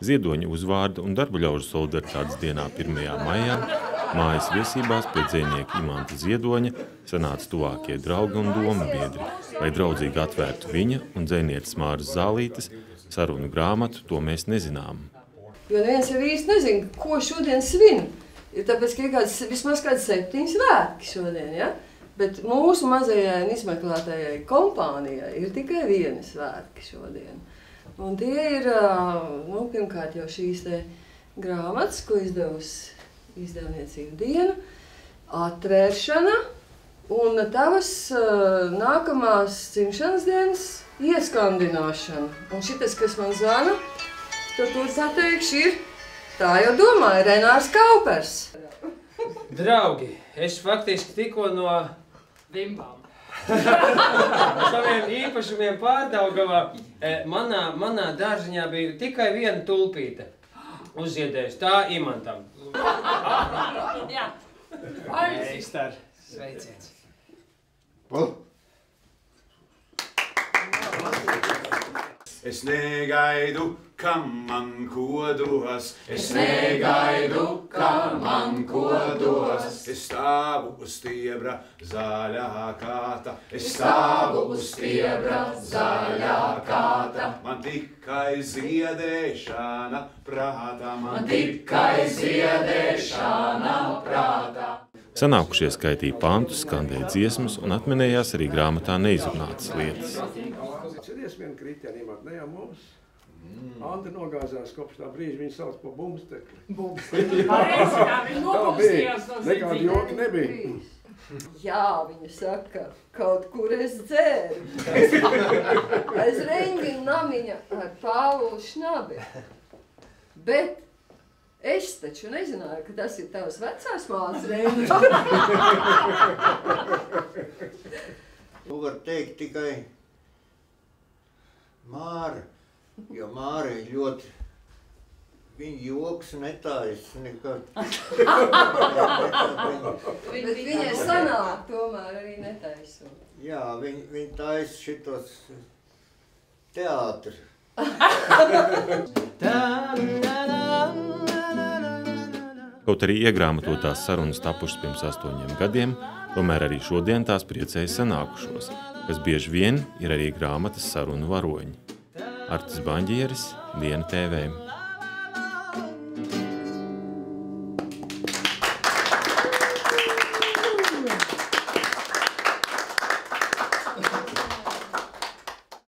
Ziedoņa uzvārda un darba ļaužu solidaritātes dienā 1. maijā mājas viesībās pie dzejnieka Imanta Ziedoņa sanāca tuvākie draugi un domu biedri, lai draudzīgi atvērtu viņa un dzejnieces Māras Zālītes sarunu grāmatu To mēs nezinām. Jo neviens jau īsti nezina, ko šodien svin. Tāpēc, ka vismaz kāds 7 svētki šodien, ja? Bet mūsu mazajai un izmeklētājai kompānijai ir tikai 1 svētki šodien. Un tie ir, pirmkārt jau šīs te grāmatas, ko izdevusi izdevniecība Diena, atvēršana un tavas nākamās dzimšanas dienas ieskandināšana. Un šitas, kas man zvana, tad to sateikšu ir, tā jau domāju, Renārs Kaupers. Draugi, es faktiski tikko no Vimbām. saviem īpašumiem Pārdaugavā manā dārziņā bija tikai 1 tulpīte uzziedējusi. Tā Imantam. Jā. Meistar, sveiciens. Es negaidu, kam man ko dos. Es negaidu, kam man ko dos. Es stāvu uz stiebra zaļā kāta. Es stāvu uz stiebra zaļā kāta. Man tikai ziedēšana prātā. Man tikai ziedēšana prātā. Sanākušie skaitīja pantus, skandēja dziesmas un atminējās arī grāmatā neizrunātas lietas. Atceries vienu kritienu, ne jau mums. Anta nogāzās kopš tā brīža, viņu sauc par bumstekli. Pareizi, jā, viņi nopulstījās no nekādi joki nebija. Jā, viņa saka, kaut kur es dzēru. Aiz Reņģina namiņa ar Pāvulu Šnabi. Bet es taču nezināju, ka tas ir tavs vecās mātes Reņģina. Tu var teikt tikai Māra, jo Māra ir ļoti, viņa joks netājas nekad. Bet viņai sanāk tomēr arī netaisot. Jā, viņa taisa šitos teātri. Kaut arī iegrāmatotās sarunas tapušas pirms 8 gadiem, tomēr arī šodien tās priecēja sanākušos, kas bieži vien ir arī grāmatas sarunu varoņi. Artis Baņģieris, Diena TV.